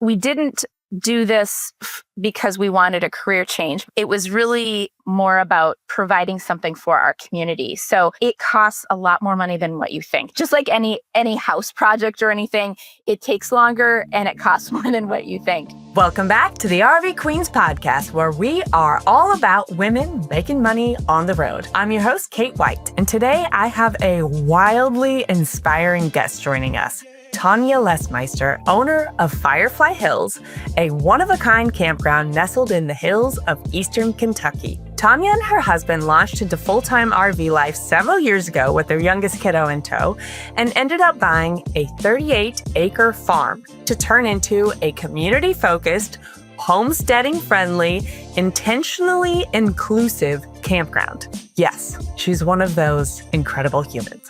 we didn't do this because we wanted a career change. It was really more about providing something for our community. So it costs a lot more money than what you think. Just like any house project or anything, it takes longer and it costs more than what you think. Welcome back to the RV Queens podcast, where we are all about women making money on the road. I'm your host, Kate White, and today I have a wildly inspiring guest joining us. Tonja Lesmeister, owner of Firefly Hills, a one-of-a-kind campground nestled in the hills of eastern Kentucky. Tonja and her husband launched into full-time RV life several years ago with their youngest kiddo in tow and ended up buying a 38-acre farm to turn into a community-focused, homesteading-friendly, intentionally inclusive campground. Yes, she's one of those incredible humans.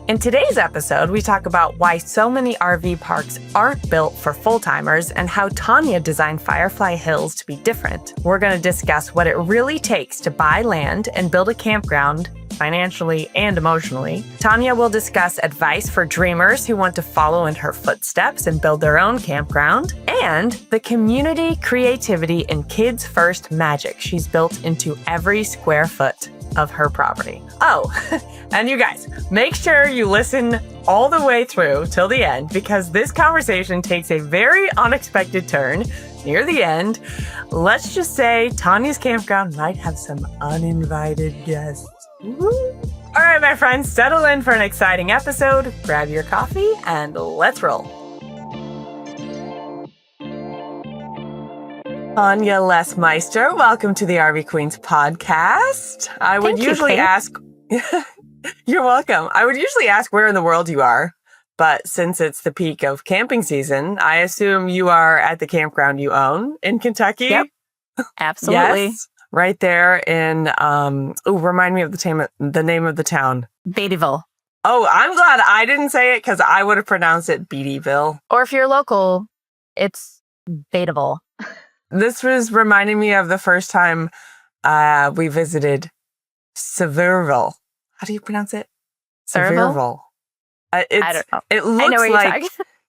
In today's episode, we talk about why so many RV parks aren't built for full-timers and how Tonja designed Firefly Hills to be different. We're going to discuss what it really takes to buy land and build a campground financially and emotionally. Tonja will discuss advice for dreamers who want to follow in her footsteps and build their own campground, and the community, creativity, and kids first magic she's built into every square foot of her property. Oh, and you guys, make sure you listen all the way through till the end, because this conversation takes a very unexpected turn near the end. Let's just say Tonja's campground might have some uninvited guests. Woo. All right, my friends, settle in for an exciting episode, grab your coffee, and let's roll. Tonja Lesmeister, welcome to the RV Queens podcast. I would usually ask, you're welcome. I would usually ask where in the world you are, but since it's the peak of camping season, I assume you are at the campground you own in Kentucky. Yep, absolutely. Yes, right there in, remind me of the name of the town. Beattyville. Oh, I'm glad I didn't say it because I would have pronounced it Beattyville. Or if you're local, it's Beattyville. This was reminding me of the first time we visited Sevierville. How do you pronounce it? Sevierville. I don't know. It looks like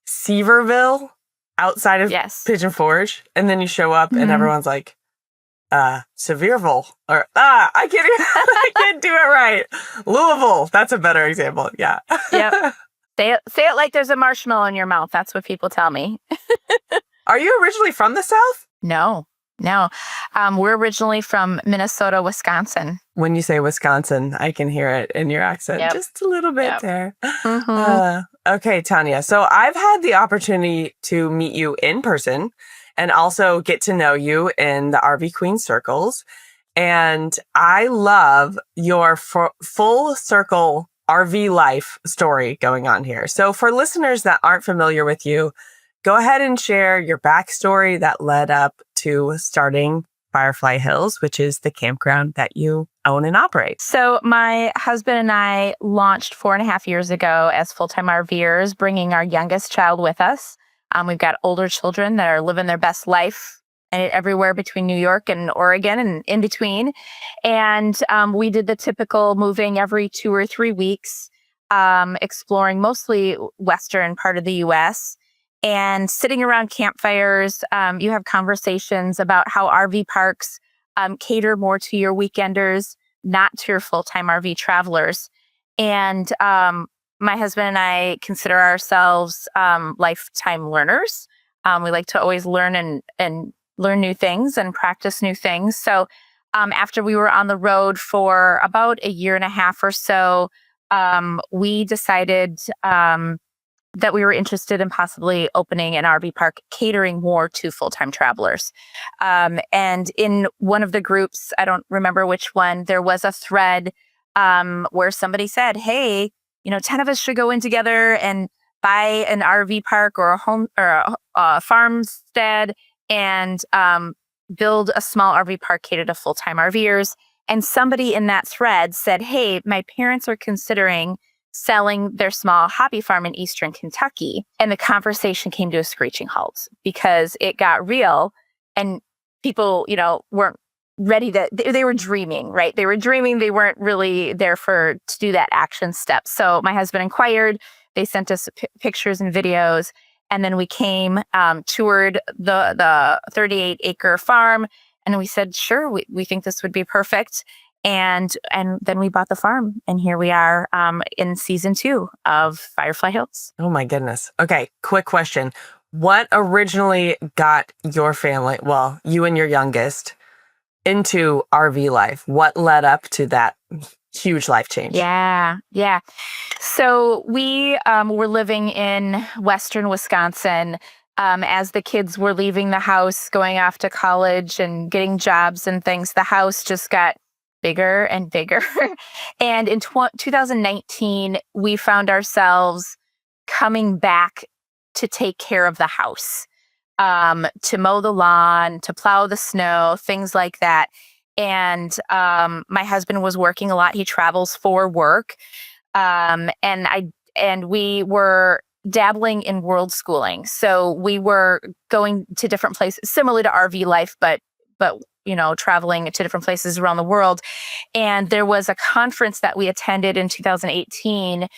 Seaverville outside of Pigeon Forge. And then you show up and everyone's like, Sevierville. Or, I can't do it right. Louisville. That's a better example. Yeah. Yep. Say it like there's a marshmallow in your mouth. That's what people tell me. Are you originally from the South? No. We're originally from Minnesota, Wisconsin. When you say Wisconsin, I can hear it in your accent just a little bit there. Mm-hmm. Okay, Tonja. So I've had the opportunity to meet you in person and also get to know you in the RV Queen circles. And I love your full circle RV life story going on here. So for listeners that aren't familiar with you, go ahead and share your backstory that led up to starting Firefly Hills, which is the campground that you own and operate. So my husband and I launched 4.5 years ago as full-time RVers, bringing our youngest child with us. We've got older children that are living their best life everywhere between New York and Oregon and in between. And we did the typical moving every 2 or 3 weeks, exploring mostly western part of the U.S., and sitting around campfires. You have conversations about how RV parks cater more to your weekenders, not to your full-time RV travelers. And my husband and I consider ourselves lifetime learners. We like to always learn and learn new things and practice new things. So after we were on the road for about 1.5 years or so, we decided that we were interested in possibly opening an RV park catering more to full-time travelers. And in one of the groups, I don't remember which one, there was a thread where somebody said, hey, 10 of us should go in together and buy an RV park or a home or a farmstead and build a small RV park catered to full-time RVers. And somebody in that thread said, hey, my parents are considering selling their small hobby farm in eastern Kentucky. And the conversation came to a screeching halt because it got real and people, weren't ready to, they were dreaming, right? They were dreaming. They weren't really there to do that action step. So my husband inquired, they sent us pictures and videos. And then we came, toured the 38-acre farm, and we said, sure, we think this would be perfect. And then we bought the farm, and here we are in season 2 of Firefly Hills. Oh my goodness. Okay, quick question. What originally got your family, well, you and your youngest, into RV life? What led up to that huge life change? Yeah. So we were living in Western Wisconsin as the kids were leaving the house, going off to college and getting jobs and things. The house just got bigger and bigger. And in 2019, we found ourselves coming back to take care of the house, to mow the lawn, to plow the snow, things like that. And my husband was working a lot. He travels for work. And we were dabbling in world schooling. So we were going to different places, similar to RV life, but traveling to different places around the world. And there was a conference that we attended in 2018,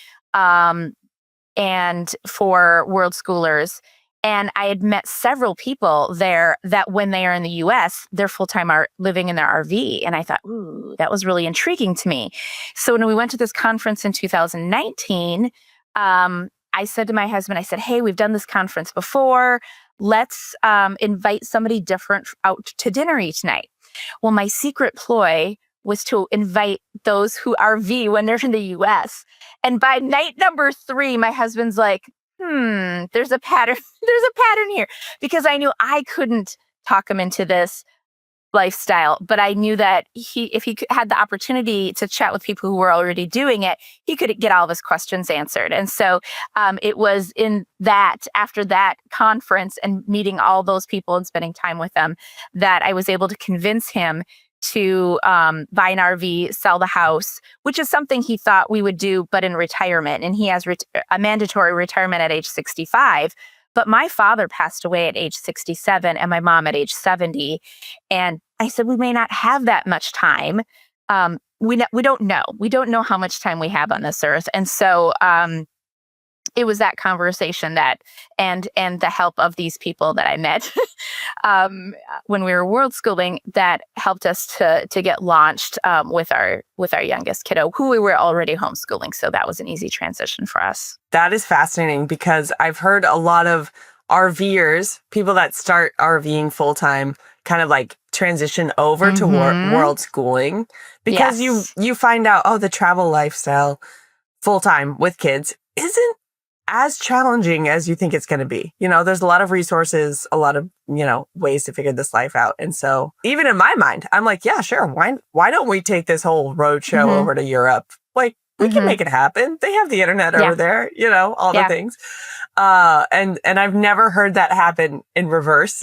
and for world schoolers. And I had met several people there that when they are in the US, they're full-time living in their RV. And I thought, ooh, that was really intriguing to me. So when we went to this conference in 2019, I said to my husband, I said, hey, we've done this conference before. Let's invite somebody different out to dinner each night. Well, my secret ploy was to invite those who RV when they're in the US. And by night number 3, my husband's like, there's a pattern. There's a pattern here, because I knew I couldn't talk him into this lifestyle, but I knew that if he had the opportunity to chat with people who were already doing it, he could get all of his questions answered. And so it was after that conference and meeting all those people and spending time with them, that I was able to convince him to buy an RV, sell the house, which is something he thought we would do, but in retirement. And he has a mandatory retirement at age 65. But my father passed away at age 67 and my mom at age 70. And I said, we may not have that much time. We don't know. We don't know how much time we have on this earth. And so it was that conversation and the help of these people that I met when we were world schooling that helped us to get launched with our youngest kiddo, who we were already homeschooling. So that was an easy transition for us. That is fascinating, because I've heard a lot of RVers, people that start RVing full time, kind of like transition over to world schooling, because you find out, the travel lifestyle full time with kids isn't as challenging as you think it's going to be. There's a lot of resources, a lot of, ways to figure this life out. And so even in my mind, I'm like, yeah, sure. Why don't we take this whole road show over to Europe? Like, we can make it happen. They have the internet over there, all the things. And I've never heard that happen in reverse.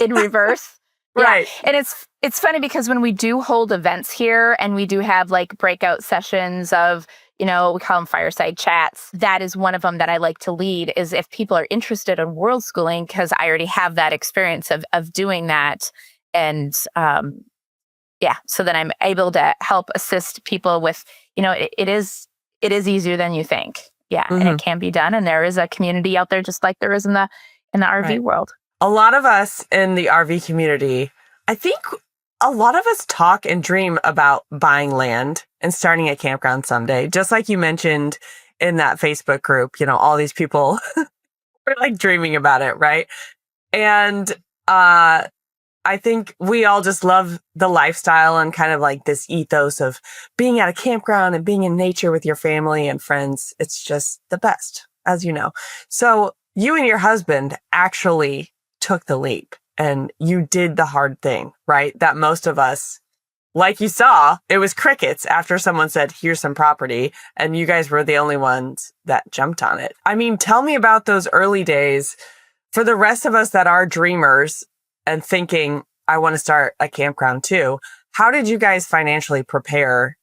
Right. Yeah. And it's funny because when we do hold events here and we do have like breakout sessions of, we call them fireside chats. That is one of them that I like to lead, is if people are interested in world schooling, because I already have that experience of doing that. And so then I'm able to help assist people with, it is easier than you think. Yeah. And it can be done. And there is a community out there just like there is in the RV world. A lot of us in the RV community, I think a lot of us talk and dream about buying land and starting a campground someday. Just like you mentioned in that Facebook group, all these people were like dreaming about it, right? And I think we all just love the lifestyle and kind of like this ethos of being at a campground and being in nature with your family and friends. It's just the best, as you know. So you and your husband actually took the leap. And you did the hard thing, right? That most of us, like you saw, it was crickets after someone said, here's some property. And you guys were the only ones that jumped on it. I mean, tell me about those early days for the rest of us that are dreamers and thinking, I want to start a campground too. How did you guys financially prepare,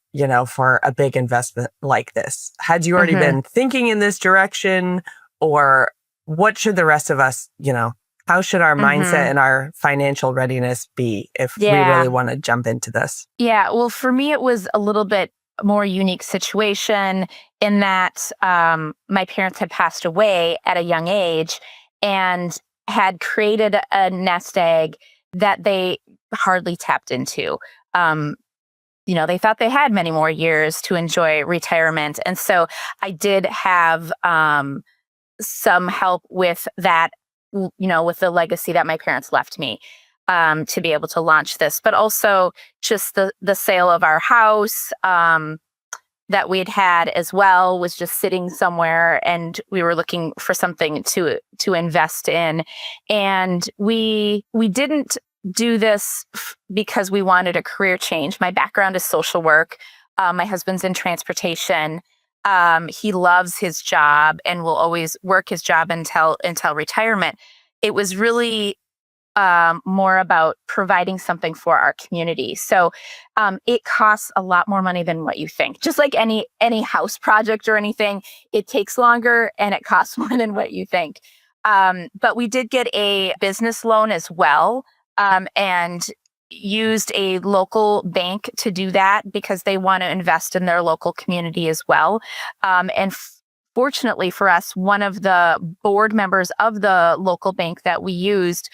for a big investment like this? Had you already been thinking in this direction, or what should the rest of us, how should our mindset and our financial readiness be if we really want to jump into this? Yeah. Well, for me, it was a little bit more unique situation in that my parents had passed away at a young age. and had created a nest egg that they hardly tapped into. They thought they had many more years to enjoy retirement. And so I did have some help with that, with the legacy that my parents left me, to be able to launch this, but also just the sale of our house that we had as well was just sitting somewhere, and we were looking for something to invest in. And we didn't do this because we wanted a career change. My background is social work. My husband's in transportation. He loves his job and will always work his job until retirement. It was really more about providing something for our community. So it costs a lot more money than what you think. Just like any house project or anything, it takes longer and it costs more than what you think. But we did get a business loan as well, and used a local bank to do that because they want to invest in their local community as well. Fortunately for us, one of the board members of the local bank that we used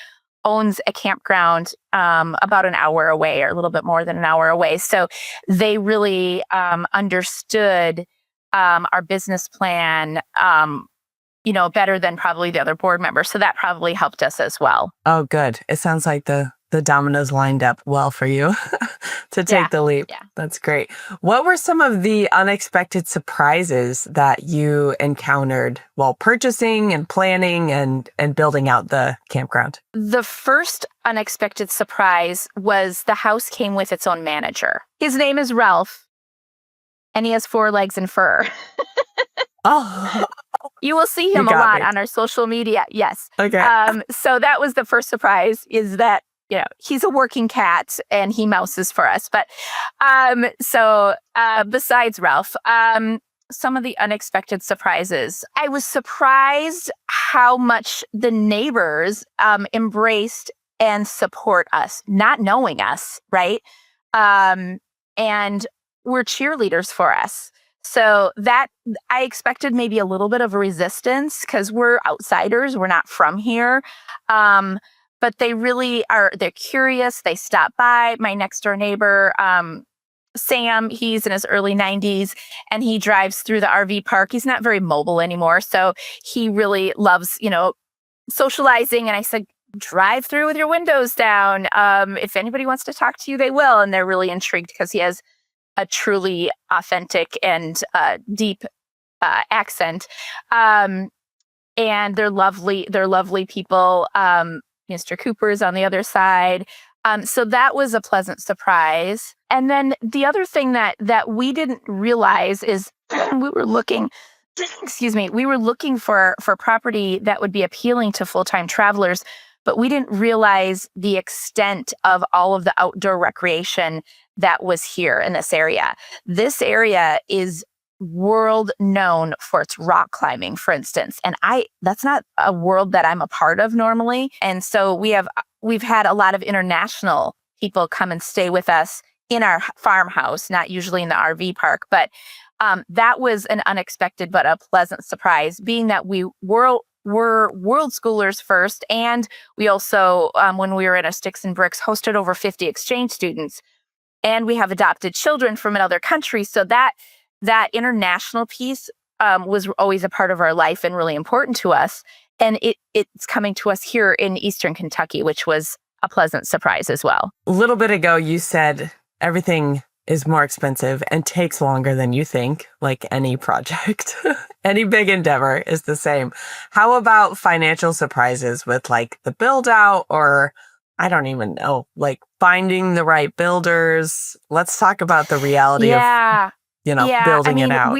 owns a campground about an hour away, or a little bit more than an hour away. So they really understood our business plan, better than probably the other board members. So that probably helped us as well. Oh, good. It sounds like the dominoes lined up well for you to take the leap. Yeah. That's great. What were some of the unexpected surprises that you encountered while purchasing and planning and building out the campground? The first unexpected surprise was the house came with its own manager. His name is Ralph, and he has 4 legs and fur. Oh, you will see him a lot on our social media. Yes. Okay. So that was the first surprise, is that he's a working cat and he mouses for us. But besides Ralph, some of the unexpected surprises. I was surprised how much the neighbors embraced and support us, not knowing us, right? And were cheerleaders for us. So that I expected maybe a little bit of resistance because we're outsiders. We're not from here. But they really are, they're curious. They stop by. My next door neighbor, Sam, he's in his early 90s and he drives through the RV park. He's not very mobile anymore. So he really loves, socializing. And I said, drive through with your windows down. If anybody wants to talk to you, they will. And they're really intrigued because he has a truly authentic and deep accent. And they're lovely. They're lovely people. Mr. Cooper's on the other side. So that was a pleasant surprise. And then the other thing that we didn't realize is we were looking for property that would be appealing to full-time travelers, but we didn't realize the extent of all of the outdoor recreation that was here in this area. This area is world known for its rock climbing, for instance. And that's not a world that I'm a part of normally. And so we've had a lot of international people come and stay with us in our farmhouse, not usually in the RV park. But that was an unexpected but a pleasant surprise, being that we were world schoolers first. And we also, when we were in a Sticks and Bricks, hosted over 50 exchange students. And we have adopted children from another country. So that international piece was always a part of our life and really important to us. And it's coming to us here in Eastern Kentucky, which was a pleasant surprise as well. A little bit ago, you said everything is more expensive and takes longer than you think, like any project. Any big endeavor is the same. How about financial surprises with like the build out, or I don't even know, like finding the right builders? Let's talk about the reality of building it out.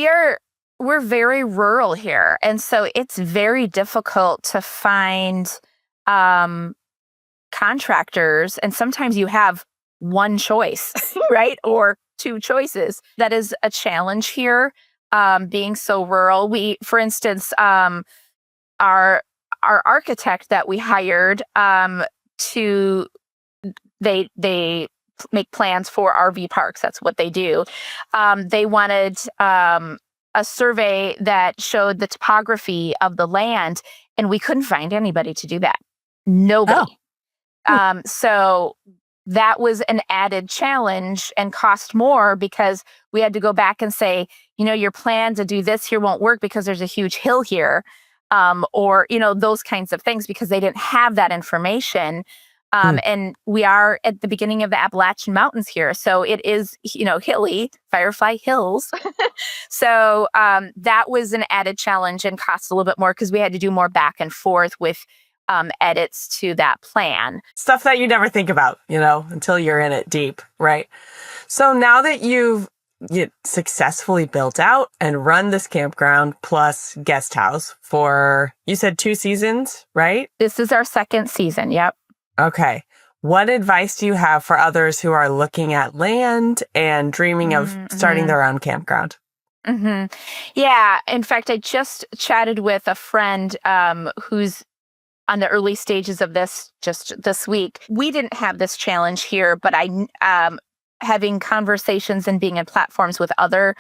We're very rural here. And so it's very difficult to find contractors. And sometimes you have one choice, right? Or 2 choices. That is a challenge here, being so rural. For instance, our architect that we hired they make plans for RV parks. That's what they do. They wanted a survey that showed the topography of the land, and we couldn't find anybody to do that. Nobody. So that was an added challenge and cost more because we had to go back and say, your plan to do this here won't work because there's a huge hill here, or, those kinds of things because they didn't have that information. And we are at the beginning of the Appalachian Mountains here. So it is, hilly, Firefly Hills. So that was an added challenge and cost a little bit more because we had to do more back and forth with edits to that plan. Stuff that you never think about, until you're in it deep, right? So now that you successfully built out and run this campground plus guest house for, you said 2 seasons, right? This is our 2nd season. Yep. Okay. What advice do you have for others who are looking at land and dreaming of starting their own campground? Yeah. In fact, I just chatted with a friend who's on the early stages of this just this week. We didn't have this challenge here, but having conversations and being in platforms with other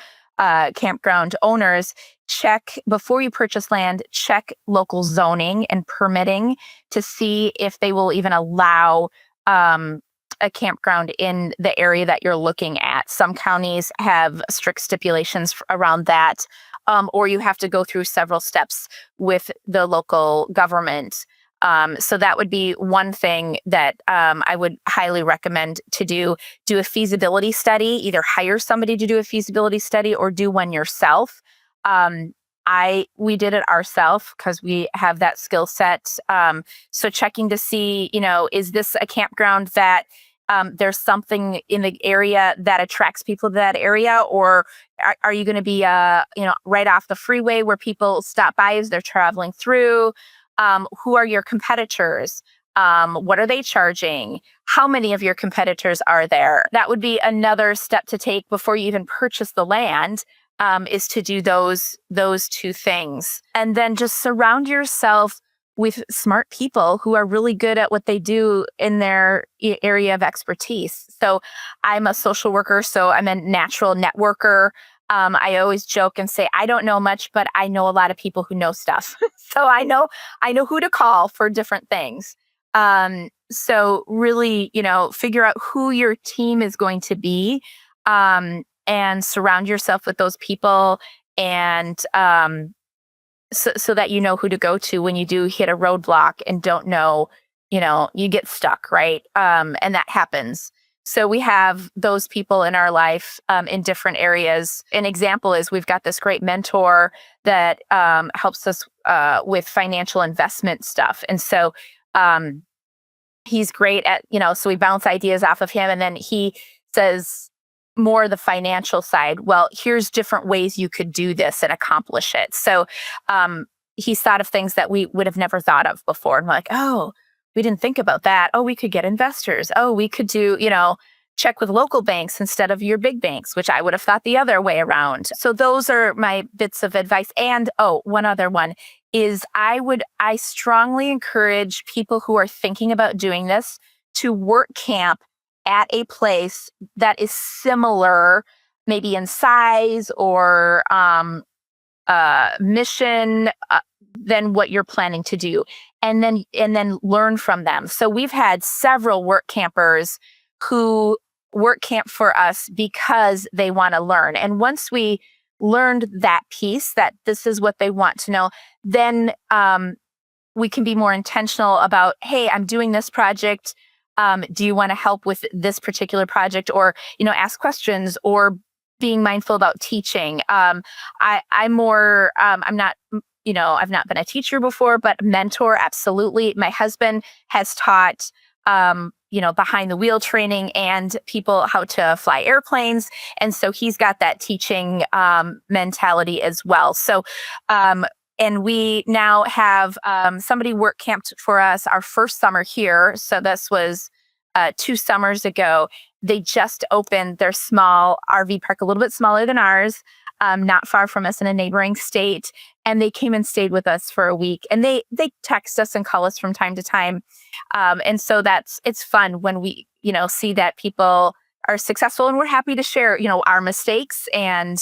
campground owners, check before you purchase land, check local zoning and permitting to see if they will even allow a campground in the area that you're looking at. Some counties have strict stipulations around that, or you have to go through several steps with the local government. So that would be one thing that I would highly recommend to do. Do a feasibility study, either hire somebody to do a feasibility study or do one yourself. We did it ourselves because we have that skill set. So checking to see, is this a campground that there's something in the area that attracts people to that area, or are you going to be, right off the freeway where people stop by as they're traveling through? Who are your competitors? What are they charging? How many of your competitors are there? That would be another step to take before you even purchase the land, is to do those 2 things. And then just surround yourself with smart people who are really good at what they do in their area of expertise. So I'm a social worker, so I'm a natural networker. I always joke and say, I don't know much, but I know a lot of people who know stuff. So I know who to call for different things. So really, figure out who your team is going to be, and surround yourself with those people, and so that you know who to go to when you do hit a roadblock and don't know, you get stuck, right? And that happens. So we have those people in our life in different areas. An example is we've got this great mentor that helps us with financial investment stuff. And so he's great at, so we bounce ideas off of him, and then he says more the financial side. Well, here's different ways you could do this and accomplish it. So he's thought of things that we would have never thought of before. And we're like, oh, we didn't think about that. Oh, we could get investors. Oh, we could do, check with local banks instead of your big banks, which I would have thought the other way around. So those are my bits of advice. And one other one is I strongly encourage people who are thinking about doing this to work camp at a place that is similar, maybe in size or mission than what you're planning to do, and then learn from them. So we've had several work campers who work camp for us because they want to learn. And once we learned that piece, that this is what they want to know, then we can be more intentional about, hey, I'm doing this project. Do you want to help with this particular project? Or, ask questions, or being mindful about teaching. I'm not, I've not been a teacher before, but mentor, absolutely. My husband has taught, behind the wheel training and people how to fly airplanes. And so he's got that teaching mentality as well. So, and we now have somebody work camped for us our first summer here. So this was 2 summers ago. They just opened their small RV park, a little bit smaller than ours, not far from us in a neighboring state. And they came and stayed with us for a week. And they text us and call us from time to time. And so it's fun when we, see that people are successful, and we're happy to share, our mistakes and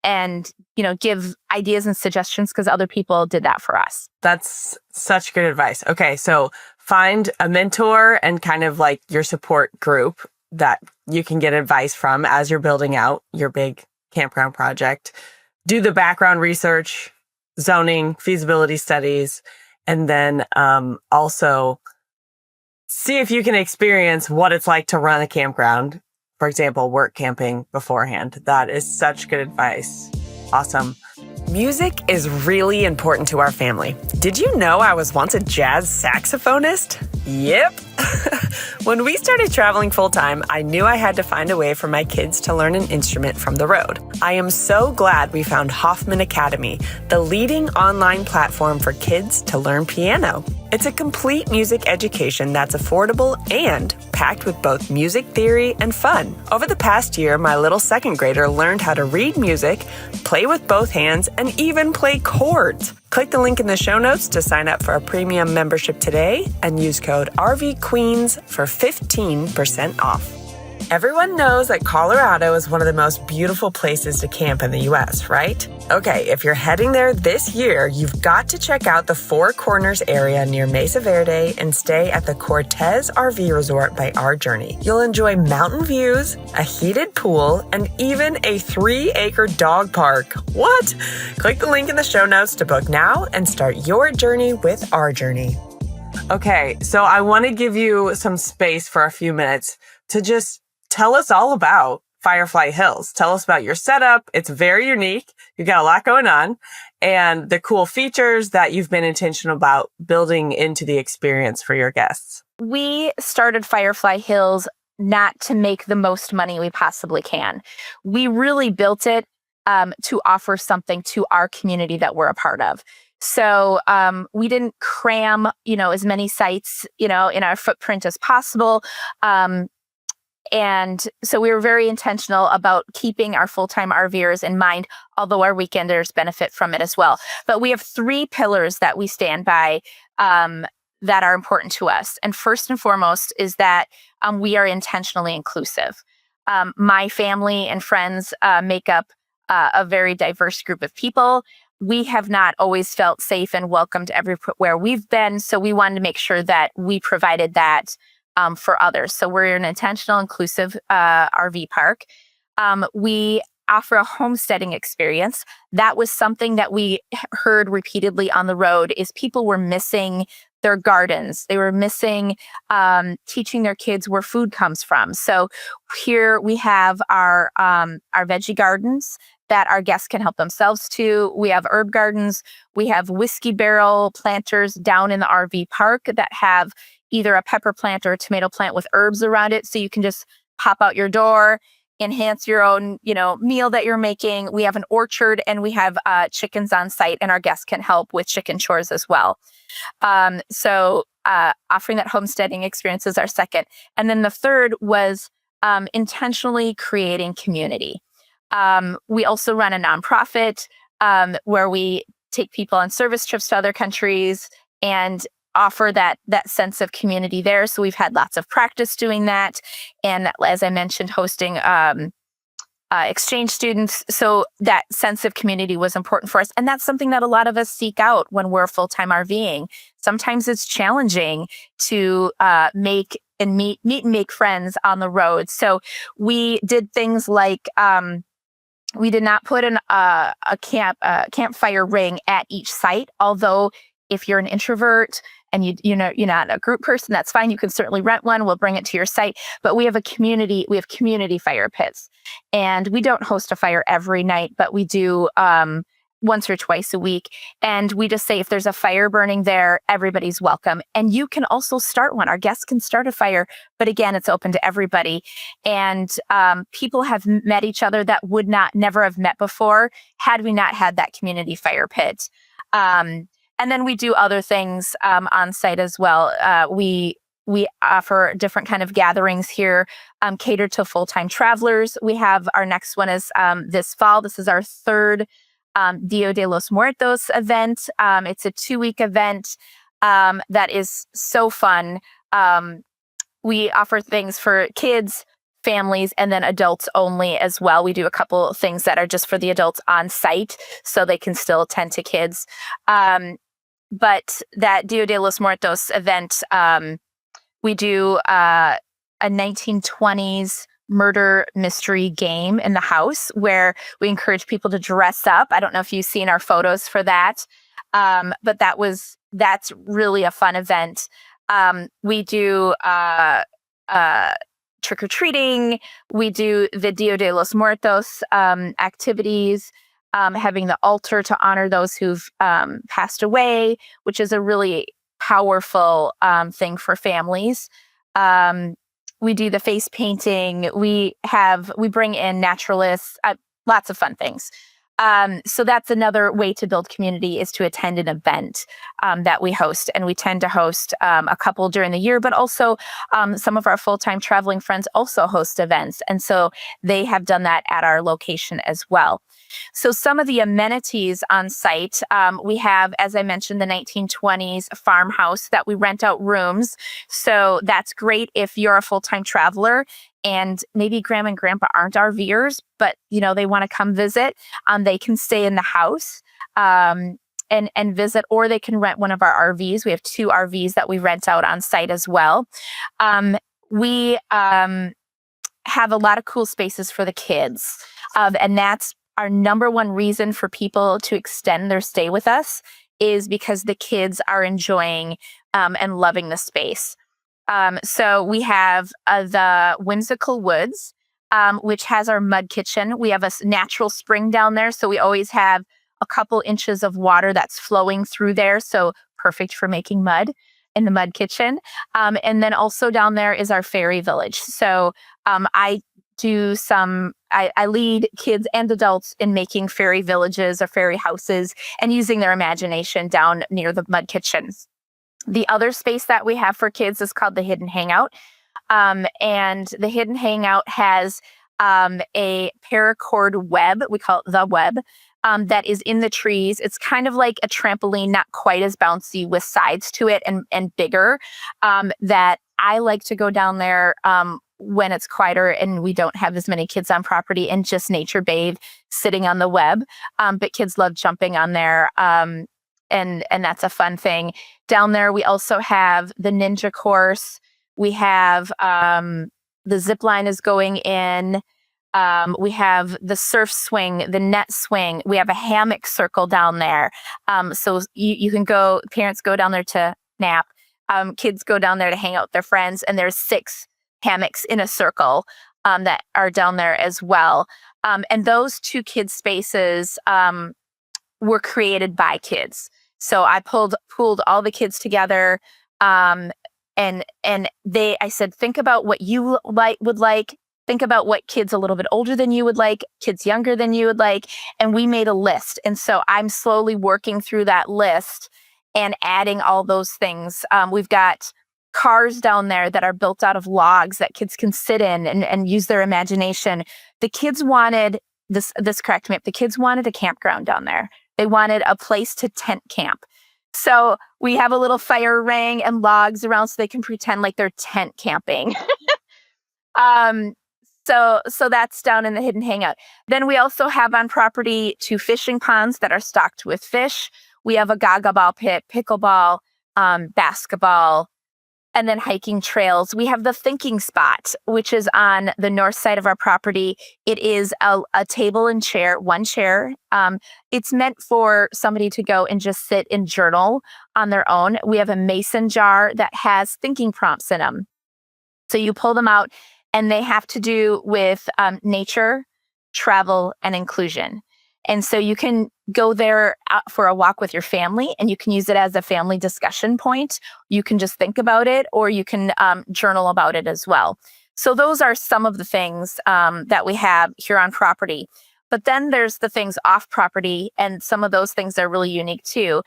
and, give ideas and suggestions because other people did that for us. That's such good advice. Okay, so find a mentor and kind of like your support group that you can get advice from as you're building out your big campground project. Do the background research, zoning, feasibility studies, and then also see if you can experience what it's like to run a campground. For example, work camping beforehand. That is such good advice. Awesome. Music is really important to our family. Did you know I was once a jazz saxophonist? Yep. When we started traveling full-time, I knew I had to find a way for my kids to learn an instrument from the road. I am so glad we found Hoffman Academy, the leading online platform for kids to learn piano. It's a complete music education that's affordable and packed with both music theory and fun. Over the past year, my little second grader learned how to read music, play with both hands, and even play chords. Click the link in the show notes to sign up for a premium membership today and use code RVQueens for 15% off. Everyone knows that Colorado is one of the most beautiful places to camp in the U.S., right? Okay, if you're heading there this year, you've got to check out the Four Corners area near Mesa Verde and stay at the Cortez RV Resort by Our Journey. You'll enjoy mountain views, a heated pool, and even a 3-acre dog park. What? Click the link in the show notes to book now and start your journey with Our Journey. Okay, so I want to give you some space for a few minutes to just tell us all about Firefly Hills. Tell us about your setup. It's very unique. You've got a lot going on and the cool features that you've been intentional about building into the experience for your guests. We started Firefly Hills not to make the most money we possibly can. We really built it to offer something to our community that we're a part of. So we didn't cram, as many sites, in our footprint as possible. And so we were very intentional about keeping our full-time RVers in mind, although our weekenders benefit from it as well. But we have 3 pillars that we stand by that are important to us. And first and foremost is that we are intentionally inclusive. My family and friends make up a very diverse group of people. We have not always felt safe and welcomed everywhere we've been. So we wanted to make sure that we provided that for others. So we're an intentional, inclusive RV park. We offer a homesteading experience. That was something that we heard repeatedly on the road is people were missing their gardens. They were missing teaching their kids where food comes from. So here we have our veggie gardens that our guests can help themselves to. We have herb gardens. We have whiskey barrel planters down in the RV park that have either a pepper plant or a tomato plant with herbs around it. So you can just pop out your door, enhance your own, meal that you're making. We have an orchard and we have chickens on site and our guests can help with chicken chores as well. So offering that homesteading experience is our second. And then the third was intentionally creating community. We also run a nonprofit where we take people on service trips to other countries and offer that sense of community there. So we've had lots of practice doing that. And as I mentioned, hosting exchange students. So that sense of community was important for us. And that's something that a lot of us seek out when we're full-time RVing. Sometimes it's challenging to meet and make friends on the road. So we did things like we did not put a campfire ring at each site, although if you're an introvert and you're not a group person, that's fine. You can certainly rent one. We'll bring it to your site. But we have community fire pits. And we don't host a fire every night, but we do once or twice a week. And we just say if there's a fire burning there, everybody's welcome. And you can also start one. Our guests can start a fire, but again, it's open to everybody. And people have met each other that would never have met before had we not had that community fire pit. And then we do other things on site as well. We offer different kind of gatherings here catered to full-time travelers. We have our next one is this fall. This is our third Dia de los Muertos event. It's a 2-week event that is so fun. We offer things for kids, families, and then adults only as well. We do a couple things that are just for the adults on site so they can still attend to kids. But that Dia de los Muertos event, we do a 1920s murder mystery game in the house where we encourage people to dress up. I don't know if you've seen our photos for that, but that's really a fun event. We do trick-or-treating. We do the Dia de los Muertos activities, having the altar to honor those who've passed away, which is a really powerful thing for families. We do the face painting. We bring in naturalists, lots of fun things. So that's another way to build community, is to attend an event that we host. And we tend to host a couple during the year, but also some of our full-time traveling friends also host events. And so they have done that at our location as well. So some of the amenities on site, we have, as I mentioned, the 1920s farmhouse that we rent out rooms. So that's great if you're a full-time traveler and maybe grandma and grandpa aren't RVers, but they want to come visit. They can stay in the house and visit, or they can rent one of our RVs. We have 2 RVs that we rent out on site as well. We have a lot of cool spaces for the kids, and that's our number one reason for people to extend their stay with us, is because the kids are enjoying and loving the space. So we have the Whimsical Woods, which has our mud kitchen. We have a natural spring down there, so we always have a couple inches of water that's flowing through there, so perfect for making mud in the mud kitchen. And then also down there is our fairy village. So I lead kids and adults in making fairy villages or fairy houses and using their imagination down near the mud kitchens. The other space that we have for kids is called the Hidden Hangout. And the Hidden Hangout has a paracord web, we call it the web, that is in the trees. It's kind of like a trampoline, not quite as bouncy, with sides to it and bigger, that I like to go down there when it's quieter and we don't have as many kids on property, and just nature bathe sitting on the web. But kids love jumping on there. And that's a fun thing. Down there, we also have the ninja course. We have the zip line is going in. We have the surf swing, the net swing. We have a hammock circle down there. So you can go, parents go down there to nap. Kids go down there to hang out with their friends. And there's 6 hammocks in a circle that are down there as well. And those 2 kids spaces were created by kids. So I pooled all the kids together, and I said, think about what you would like. Think about what kids a little bit older than you would like, kids younger than you would like, and we made a list. And so I'm slowly working through that list and adding all those things. We've got cars down there that are built out of logs that kids can sit in and use their imagination. The kids wanted this cracked me up. The kids wanted a campground down there. They wanted a place to tent camp. So we have a little fire ring and logs around so they can pretend like they're tent camping. So that's down in the Hidden Hangout. Then we also have on property 2 fishing ponds that are stocked with fish. We have a gaga ball pit, pickleball, basketball, and then hiking trails. We have the Thinking Spot, which is on the north side of our property. It is a table and chair, 1 chair. It's meant for somebody to go and just sit and journal on their own. We have a mason jar that has thinking prompts in them. So you pull them out, and they have to do with nature, travel, and inclusion. And so you can go there for a walk with your family, and you can use it as a family discussion point. You can just think about it, or you can journal about it as well. So those are some of the things that we have here on property. But then there's the things off property, and some of those things are really unique too.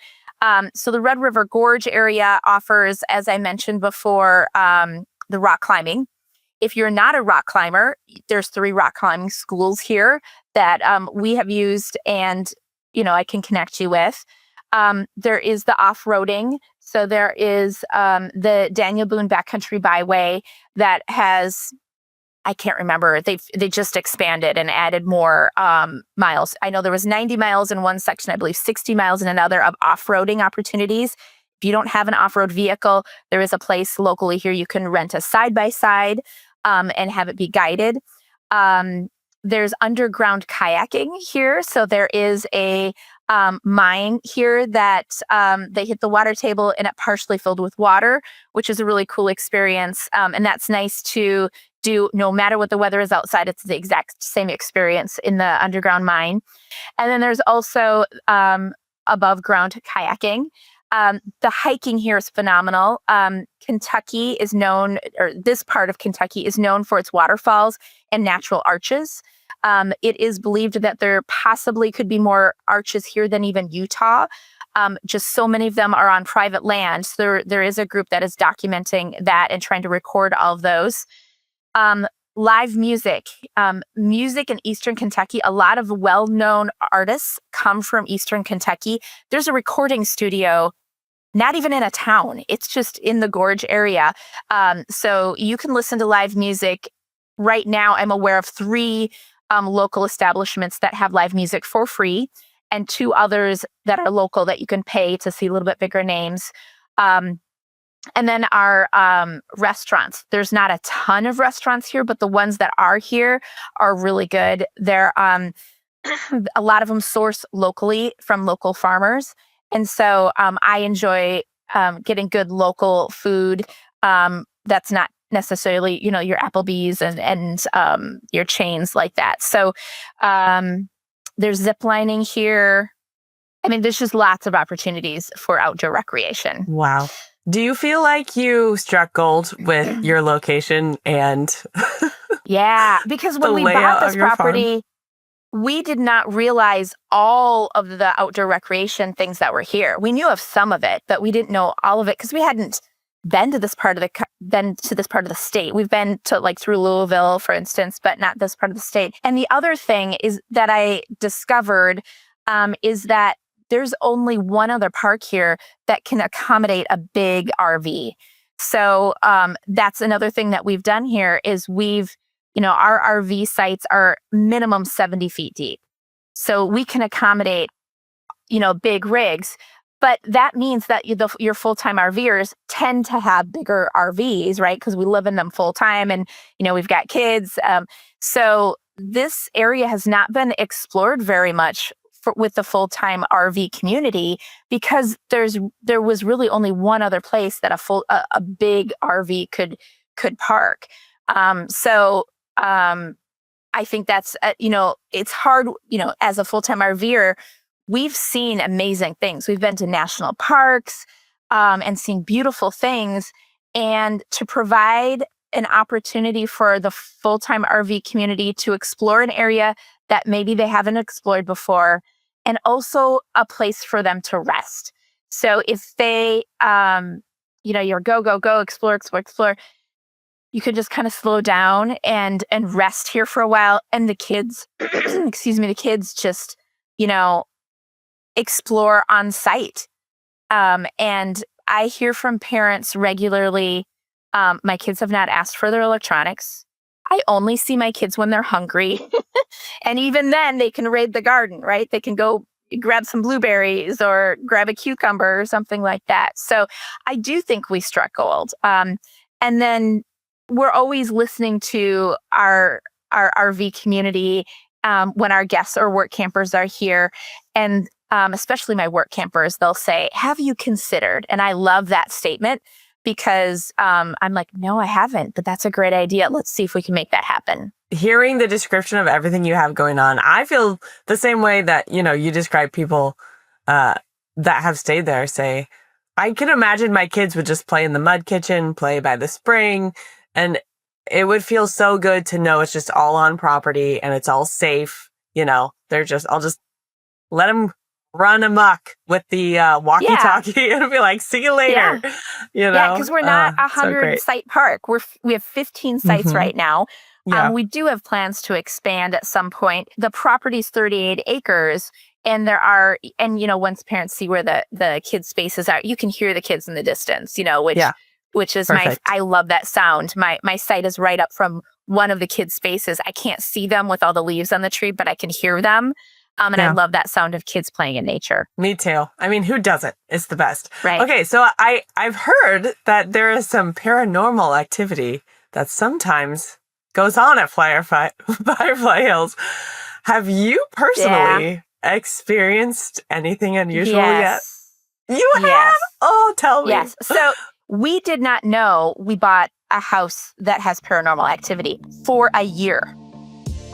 So the Red River Gorge area offers, as I mentioned before, the rock climbing. If you're not a rock climber, there's 3 rock climbing schools here that we have used, and I can connect you with. There is the off-roading. So there is the Daniel Boone Backcountry Byway that has, I can't remember. They just expanded and added more miles. I know there was 90 miles in one section, I believe 60 miles in another of off-roading opportunities. If you don't have an off-road vehicle, there is a place locally here you can rent a side-by-side and have it be guided. There's underground kayaking here. So there is a mine here that they hit the water table and it partially filled with water, which is a really cool experience. And that's nice to do no matter what the weather is outside. It's the exact same experience in the underground mine. And then there's also above ground kayaking. The hiking here is phenomenal. Kentucky is known, or this part of Kentucky is known for its waterfalls and natural arches. It is believed that there possibly could be more arches here than even Utah. Just so many of them are on private land. So there is a group that is documenting that and trying to record all of those. Live music. Music in Eastern Kentucky, a lot of well-known artists come from Eastern Kentucky. There's a recording studio, not even in a town. It's just in the gorge area. So you can listen to live music. Right now, I'm aware of 3 local establishments that have live music for free and 2 others that are local that you can pay to see a little bit bigger names. And then our restaurants. There's not a ton of restaurants here, but the ones that are here are really good. They're a lot of them source locally from local farmers. And so I enjoy getting good local food that's not necessarily, your Applebee's and your chains like that. So there's zip lining here. I mean, there's just lots of opportunities for outdoor recreation. Wow. Do you feel like you struck gold with your location and yeah, because when we bought this property, we did not realize all of the outdoor recreation things that were here. We knew of some of it, but we didn't know all of it because we hadn't been to this part of the state. We've been to like through Louisville, for instance, but not this part of the state. And the other thing is that I discovered is that there's only one other park here that can accommodate a big RV. So that's another thing that we've done here is our RV sites are minimum 70 feet deep. So we can accommodate, big rigs. But that means that your full-time RVers tend to have bigger RVs, right? Because we live in them full-time and, we've got kids. So this area has not been explored very much with the full-time RV community because there was really only one other place that a big RV could park. So I think that's, it's hard, as a full-time RVer, we've seen amazing things. We've been to national parks and seen beautiful things. And to provide an opportunity for the full-time RV community to explore an area that maybe they haven't explored before, and also a place for them to rest. So if they, you're go, explore, you can just kind of slow down and rest here for a while. And the kids, the kids just, explore on site. And I hear from parents regularly, my kids have not asked for their electronics. I only see my kids when they're hungry. And even then they can raid the garden, right? They can go grab some blueberries or grab a cucumber or something like that. So I do think we struck gold. And then we're always listening to our RV community when our guests or work campers are here. And especially my work campers, they'll say, have you considered? And I love that statement because I'm like, no, I haven't, but that's a great idea. Let's see if we can make that happen. Hearing the description of everything you have going on, I feel the same way that, you describe people that have stayed there say, I can imagine my kids would just play in the mud kitchen, play by the spring, and it would feel so good to know it's just all on property and it's all safe. I'll just let them run amok with the walkie-talkie and be like, see you later. Yeah, because we're not 100 site park. We have 15 sites right now. Yeah. We do have plans to expand at some point. The property's 38 acres. And once parents see where the kids' spaces are, you can hear the kids in the distance, which is perfect. I love that sound. My site is right up from one of the kids' spaces. I can't see them with all the leaves on the tree, but I can hear them. And I love that sound of kids playing in nature. Me too. I mean, who doesn't? It's the best. Right. Okay, so I've heard that there is some paranormal activity that sometimes goes on at Firefly Hills. Have you personally experienced anything unusual yet? You have? Yes. Oh, tell me. Yes. So we did not know we bought a house that has paranormal activity for a year.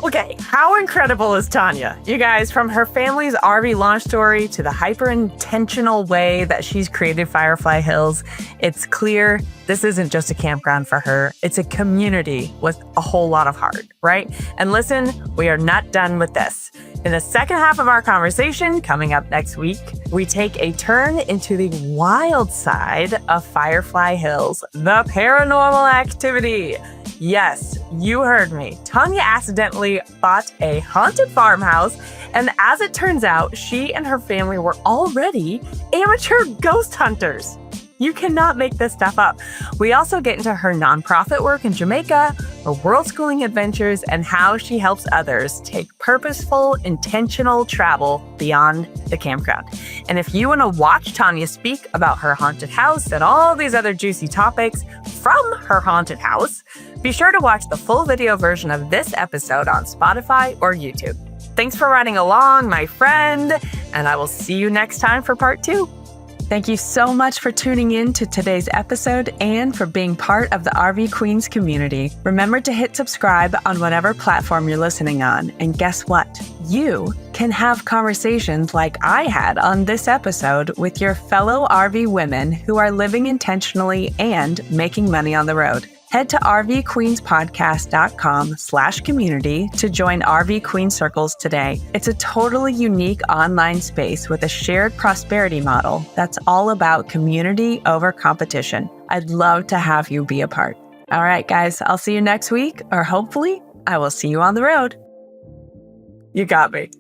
Okay, how incredible is Tonja? You guys, from her family's RV launch story to the hyper-intentional way that she's created Firefly Hills, it's clear this isn't just a campground for her. It's a community with a whole lot of heart, right? And listen, we are not done with this. In the second half of our conversation, coming up next week, we take a turn into the wild side of Firefly Hills, the paranormal activity. Yes, you heard me. Tonja accidentally bought a haunted farmhouse, and as it turns out, she and her family were already amateur ghost hunters. You cannot make this stuff up. We also get into her nonprofit work in Jamaica, her world schooling adventures, and how she helps others take purposeful, intentional travel beyond the campground. And if you want to watch Tonja speak about her haunted house and all these other juicy topics from her haunted house, be sure to watch the full video version of this episode on Spotify or YouTube. Thanks for riding along, my friend, and I will see you next time for part 2. Thank you so much for tuning in to today's episode and for being part of the RV Queens community. Remember to hit subscribe on whatever platform you're listening on. And guess what? You can have conversations like I had on this episode with your fellow RV women who are living intentionally and making money on the road. Head to rvqueenspodcast.com/community to join RV Queen Circles today. It's a totally unique online space with a shared prosperity model that's all about community over competition. I'd love to have you be a part. All right, guys, I'll see you next week, or hopefully I will see you on the road. You got me.